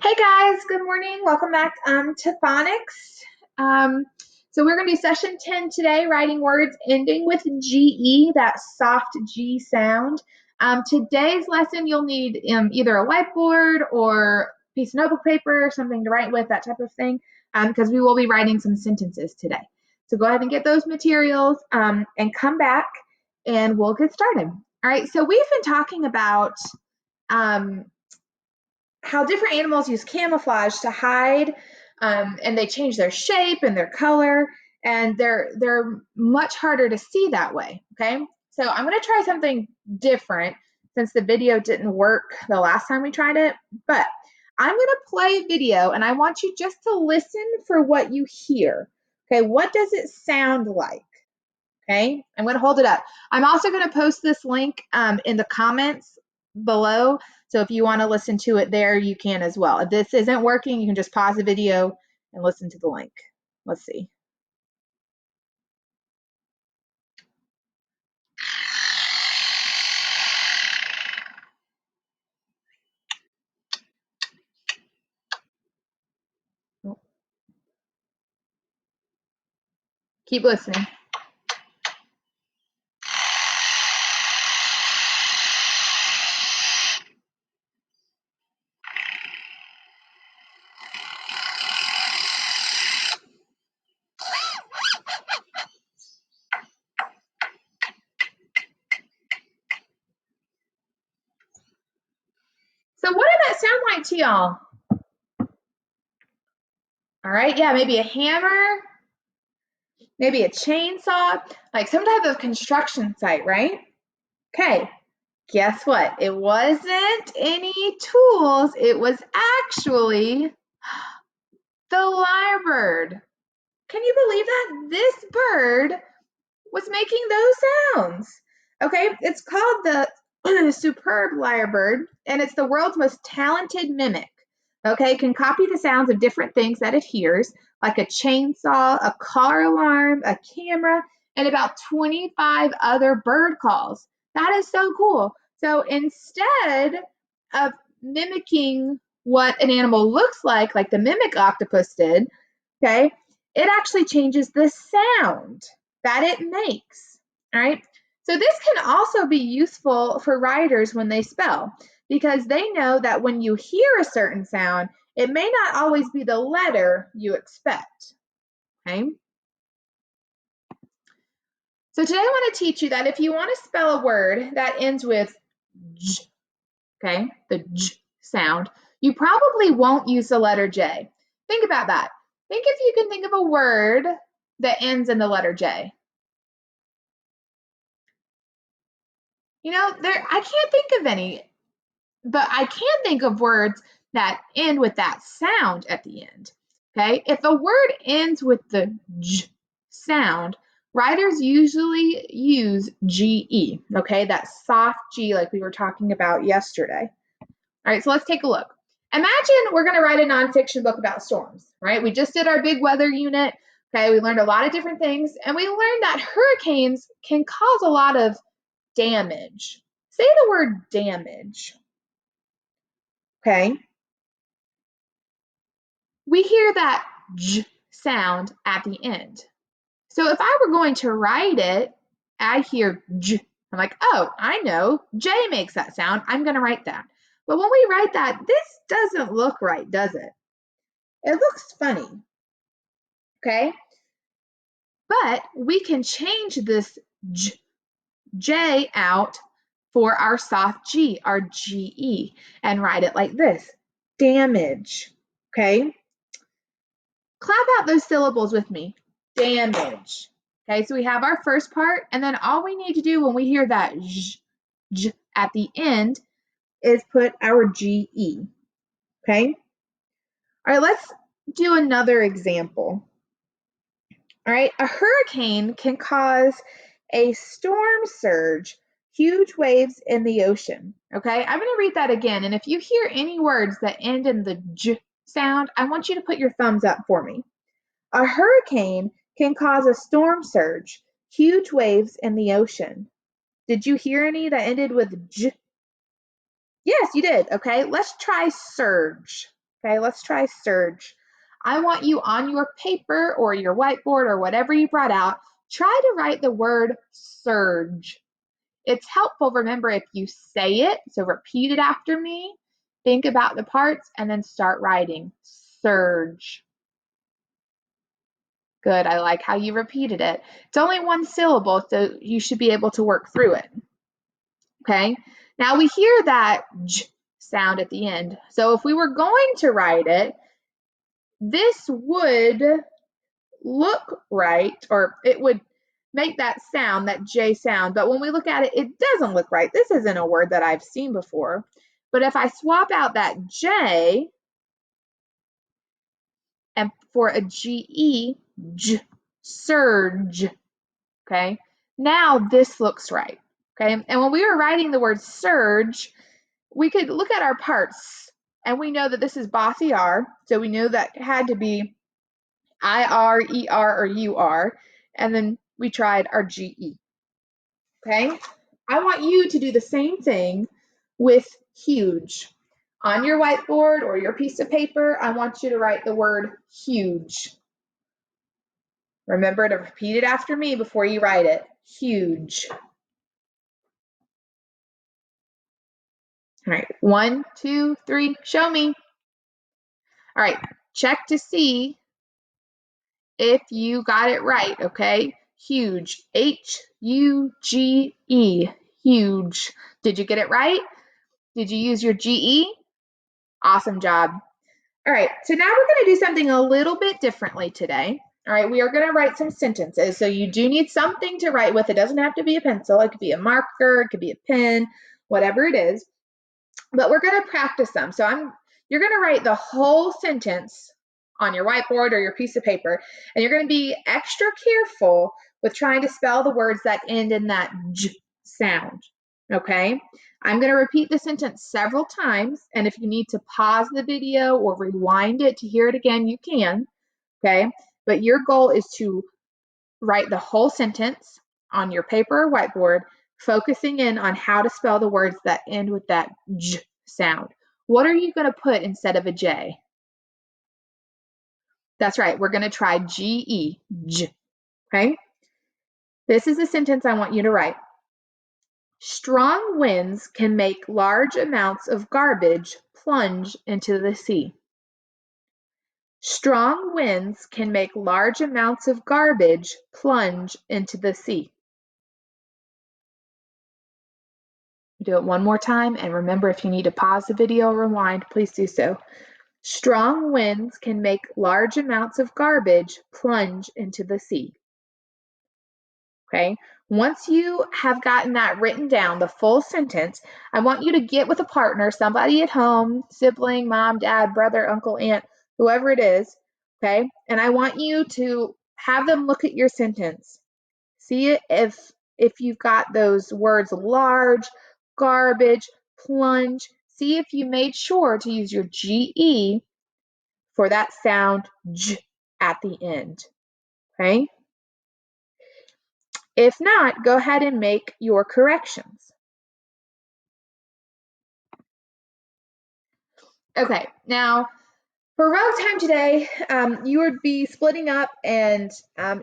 Hey guys, good morning. Welcome back to Phonics. So we're going to do session 10 today, writing words ending with GE, that soft G sound. Today's lesson, you'll need either a whiteboard or a piece of notebook paper or something to write with, that type of thing, because we will be writing some sentences today. So go ahead and get those materials and come back and we'll get started. All right, so we've been talking about how different animals use camouflage to hide, and they change their shape and their color, and they're much harder to see that way. Okay, so I'm going to try something different since the video didn't work the last time we tried it, but I'm going to play a video and I want you just to listen for what you hear. Okay, what does it sound like? Okay, I'm going to hold it up. I'm also going to post this link in the comments below. So if you want to listen to it there, you can as well. If this isn't working, you can just pause the video and listen to the link. Let's see. Keep listening. So what did that sound like to y'all? All right, yeah, maybe a hammer, maybe a chainsaw, like some type of construction site, right? Okay, guess what? It wasn't any tools. It was actually the lyrebird. Can you believe that? This bird was making those sounds. Okay, it's called the superb lyrebird, and it's the world's most talented mimic. Okay, it can copy the sounds of different things that it hears, like a chainsaw, a car alarm, a camera, and about 25 other bird calls. That is so cool. So instead of mimicking what an animal looks like the mimic octopus did, okay, it actually changes the sound that it makes. All right. So this can also be useful for writers when they spell, because they know that when you hear a certain sound, it may not always be the letter you expect. Okay. So today I want to teach you that if you want to spell a word that ends with j, okay, the j sound, you probably won't use the letter J. Think about that. Think if you can think of a word that ends in the letter J. You know, I can't think of any, but I can think of words that end with that sound at the end. Okay, if a word ends with the j sound, writers usually use GE, okay, that soft G like we were talking about yesterday. All right, so let's take a look. Imagine we're going to write a nonfiction book about storms, right? We just did our big weather unit. Okay, we learned a lot of different things, and we learned that hurricanes can cause a lot of damage. Say the word damage. Okay. We hear that j sound at the end. So if I were going to write it, I hear j. I'm like, oh, I know. J makes that sound. I'm going to write that. But when we write that, this doesn't look right, does it? It looks funny. Okay. But we can change this J out for our soft G, our GE, and write it like this, damage. Okay. Clap out those syllables with me. Damage. Okay, so we have our first part, and then all we need to do when we hear that j at the end is put our GE. Okay? All right, let's do another example. All right, a hurricane can cause a storm surge, huge waves in the ocean. Okay, I'm going to read that again, and if you hear any words that end in the j sound, I want you to put your thumbs up for me. A hurricane can cause a storm surge, huge waves in the ocean. Did you hear any that ended with j? Yes, you did. Okay, let's try surge. Okay, let's try surge. I want you on your paper or your whiteboard or whatever you brought out, try to write the word surge. It's helpful, remember, if you say it, so repeat it after me, think about the parts, and then start writing surge. Good, I like how you repeated it. It's only one syllable, so you should be able to work through it. Okay, now we hear that j sound at the end. So if we were going to write it, this would look right, or it would make that sound, that J sound, but when we look at it, it doesn't look right. This isn't a word that I've seen before. But if I swap out that J and for a GE, j, surge, okay? Now this looks right, okay? And when we were writing the word surge, we could look at our parts and we know that this is bossy R, so we knew that had to be IR, ER, or UR, and then we tried our GE, okay? I want you to do the same thing with huge. On your whiteboard or your piece of paper, I want you to write the word huge. Remember to repeat it after me before you write it. Huge. All right, 1, 2, 3, show me. All right, check to see if you got it right, okay? Huge, H-U-G-E, huge. Did you get it right? Did you use your GE? Awesome job. All right, so now we're going to do something a little bit differently today. All right, we are going to write some sentences. So you do need something to write with. It doesn't have to be a pencil. It could be a marker, it could be a pen, whatever it is. But we're going to practice them. So you're going to write the whole sentence on your whiteboard or your piece of paper, and you're going to be extra careful with trying to spell the words that end in that j sound, okay? I'm going to repeat the sentence several times, and if you need to pause the video or rewind it to hear it again, you can, okay? But your goal is to write the whole sentence on your paper or whiteboard, focusing in on how to spell the words that end with that j sound. What are you going to put instead of a J? That's right, we're going to try G-E, j, okay? This is the sentence I want you to write. Strong winds can make large amounts of garbage plunge into the sea. Strong winds can make large amounts of garbage plunge into the sea. Do it one more time, and remember, if you need to pause the video or rewind, please do so. Strong winds can make large amounts of garbage plunge into the sea. Okay, once you have gotten that written down, the full sentence, I want you to get with a partner, somebody at home, sibling, mom, dad, brother, uncle, aunt, whoever it is, okay? And I want you to have them look at your sentence. See it if you've got those words large, garbage, plunge. See if you made sure to use your GE for that sound j at the end, okay? If not, go ahead and make your corrections. Okay, now for round time today, you would be splitting up and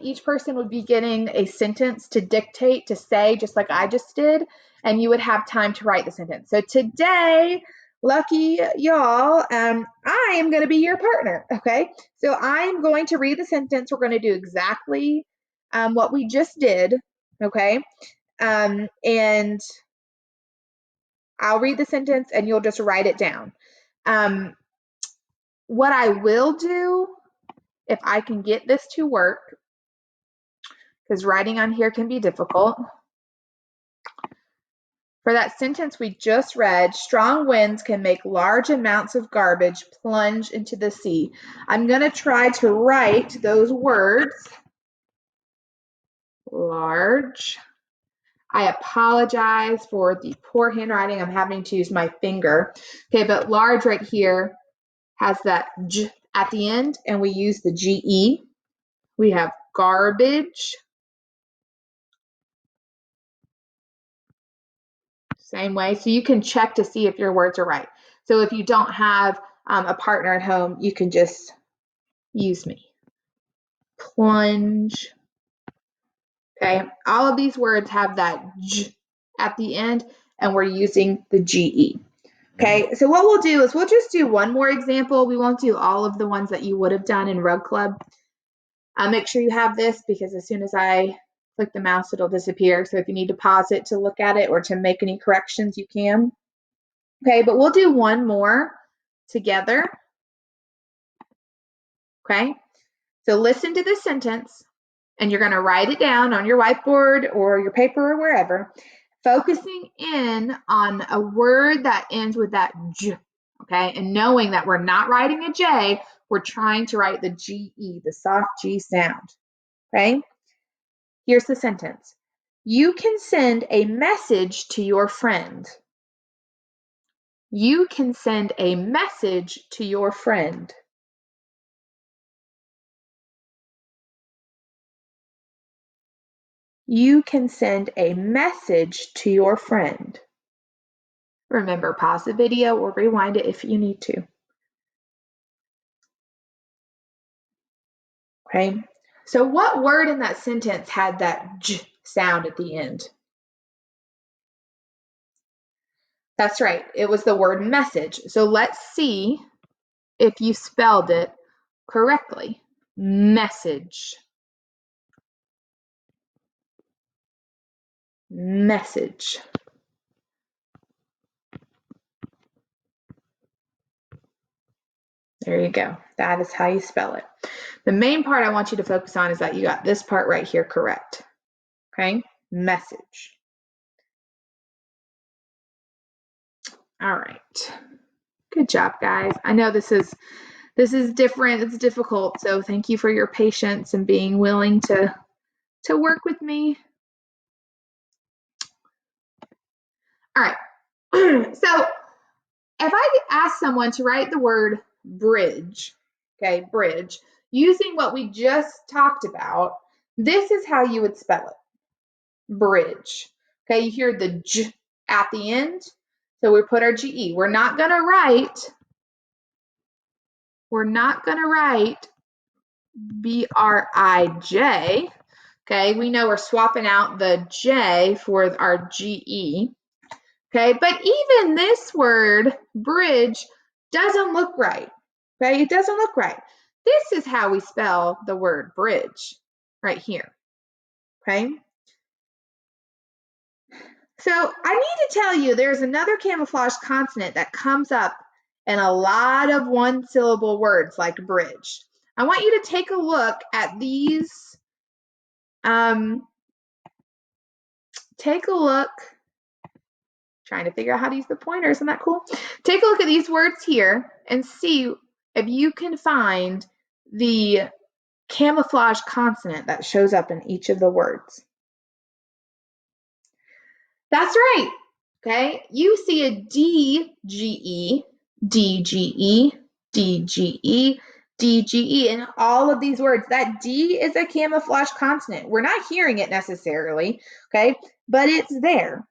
each person would be getting a sentence to dictate, to say, just like I just did, and you would have time to write the sentence. So today, lucky y'all, I am going to be your partner, okay? So I'm going to read the sentence. We're going to do exactly what we just did, okay? And I'll read the sentence and you'll just write it down. What I will do, if I can get this to work, because writing on here can be difficult. For that sentence we just read, strong winds can make large amounts of garbage plunge into the sea. I'm going to try to write those words. Large. I apologize for the poor handwriting. I'm having to use my finger. Okay, but large right here has that j at the end, and we use the GE. We have garbage. Same way. So you can check to see if your words are right. So if you don't have a partner at home, you can just use me. Plunge. Okay, all of these words have that j at the end, and we're using the GE. Okay, so what we'll do is we'll just do one more example. We won't do all of the ones that you would have done in Rug Club. Make sure you have this because as soon as I click the mouse, it'll disappear. So if you need to pause it to look at it or to make any corrections, you can. Okay, but we'll do one more together. Okay, so listen to this sentence and you're going to write it down on your whiteboard or your paper or wherever, focusing in on a word that ends with that j, okay? And knowing that we're not writing a J, we're trying to write the GE, the soft G sound, okay? Here's the sentence. You can send a message to your friend. You can send a message to your friend. You can send a message to your friend. Remember, pause the video or rewind it if you need to. Okay, so what word in that sentence had that j sound at the end? That's right, it was the word message. So let's see if you spelled it correctly. Message. Message. There you go. That is how you spell it. The main part I want you to focus on is that you got this part right here correct. Okay? Message. All right. Good job, guys. I know this is different. It's difficult. So thank you for your patience and being willing to work with me. All right. So if I ask someone to write the word bridge, okay, bridge, using what we just talked about, this is how you would spell it. Bridge. Okay, you hear the j at the end. So we put our GE. We're not going to write B-R-I-J. Okay, we know we're swapping out the J for our GE. Okay, but even this word, bridge, doesn't look right. Okay, it doesn't look right. This is how we spell the word bridge, right here. Okay. So I need to tell you there's another camouflage consonant that comes up in a lot of one-syllable words like bridge. I want you to take a look at these. Take a look. Trying to figure out how to use the pointer. Isn't that cool? Take a look at these words here and see if you can find the camouflage consonant that shows up in each of the words. That's right. Okay, you see a D-G-E, D-G-E, D-G-E, D-G-E in all of these words. That D is a camouflage consonant. We're not hearing it necessarily, okay, but it's there.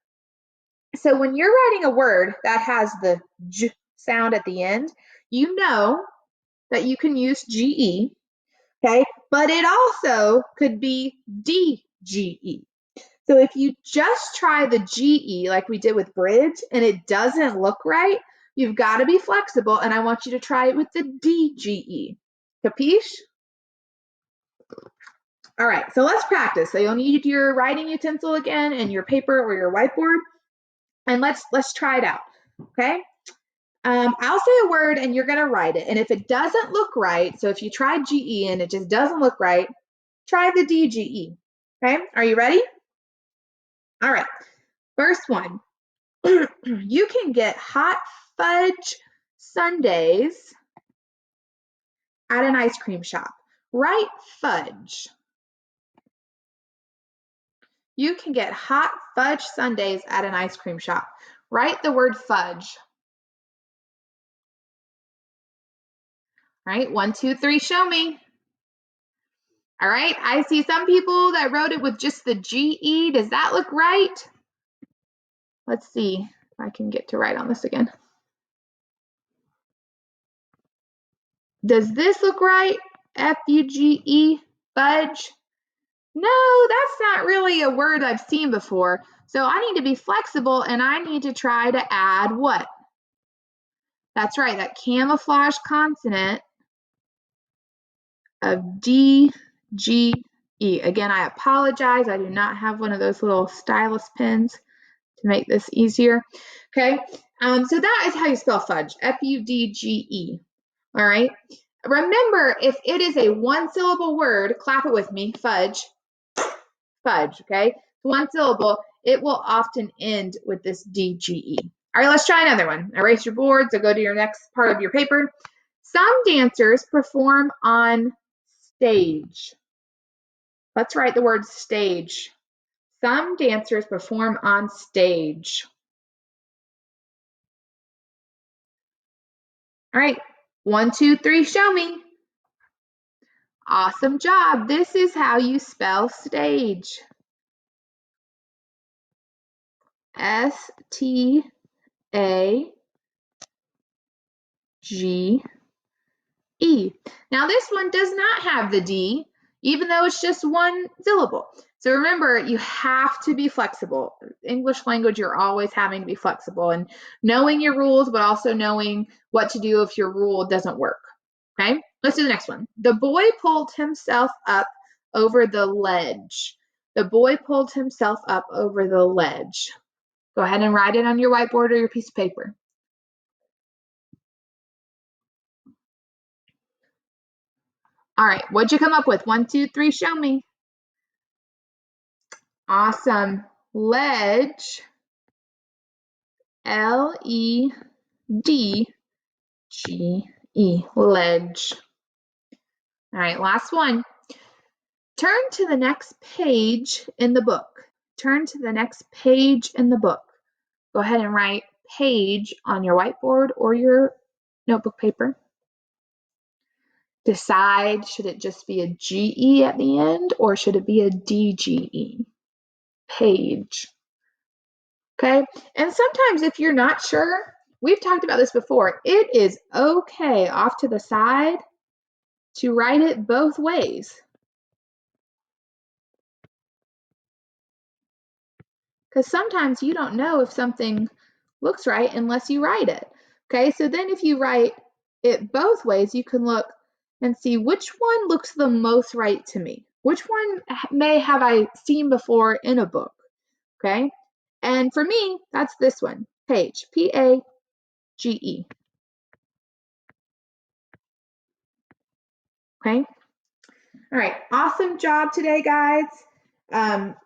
So when you're writing a word that has the J sound at the end, you know that you can use GE, okay? But it also could be DGE. So if you just try the GE like we did with bridge and it doesn't look right, you've got to be flexible and I want you to try it with the DGE. Capiche? All right, so let's practice. So you'll need your writing utensil again and your paper or your whiteboard. And let's try it out, okay? I'll say a word and you're gonna write it. And if it doesn't look right, so if you try GE and it just doesn't look right, try the DGE, okay? Are you ready? All right, first one. You can get hot fudge sundaes at an ice cream shop. Write fudge. You can get hot fudge sundaes at an ice cream shop. Write the word fudge. All right, 1, 2, 3, show me. All right, I see some people that wrote it with just the GE. Does that look right? Let's see if I can get to write on this again. Does this look right? F-U-G-E, fudge? No, that's not really a word I've seen before. So I need to be flexible and I need to try to add what? That's right, that camouflage consonant of D, G, E. Again, I apologize. I do not have one of those little stylus pens to make this easier. Okay, so that is how you spell fudge, F-U-D-G-E. All right. Remember, if it is a one-syllable word, clap it with me, fudge, fudge, okay? One syllable, it will often end with this D-G-E. All right, let's try another one. Erase your board, so go to your next part of your paper. Some dancers perform on stage. Let's write the word stage. Some dancers perform on stage. All right, 1, 2, 3, show me. Awesome job. This is how you spell stage. S-T-A-G-E. Now this one does not have the D, even though it's just one syllable. So remember, you have to be flexible. English language, you're always having to be flexible and knowing your rules, but also knowing what to do if your rule doesn't work. Okay, let's do the next one. The boy pulled himself up over the ledge. The boy pulled himself up over the ledge. Go ahead and write it on your whiteboard or your piece of paper. All right, what'd you come up with? 1, 2, 3, show me. Awesome. Ledge, L-E-D-G-E, ledge. All right, last one. Turn to the next page in the book. Turn to the next page in the book. Go ahead and write page on your whiteboard or your notebook paper. Decide, should it just be a G-E at the end or should it be a D-G-E? Page. Okay, and sometimes if you're not sure, we've talked about this before, it is okay off to the side to write it both ways. Because sometimes you don't know if something looks right unless you write it. Okay, so then if you write it both ways, you can look and see which one looks the most right to me. Which one may have I seen before in a book? Okay, and for me, that's this one, page, P-A-G-E. Okay. All right, awesome job today, guys.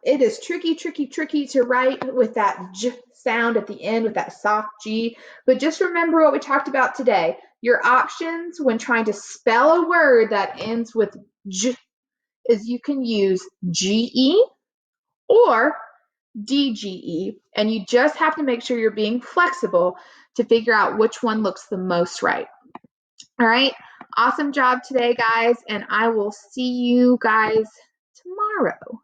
It is tricky to write with that J sound at the end with that soft G, but just remember what we talked about today. Your options when trying to spell a word that ends with J is you can use GE or DGE, and you just have to make sure you're being flexible to figure out which one looks the most right. All right, awesome job today, guys, and I will see you guys tomorrow.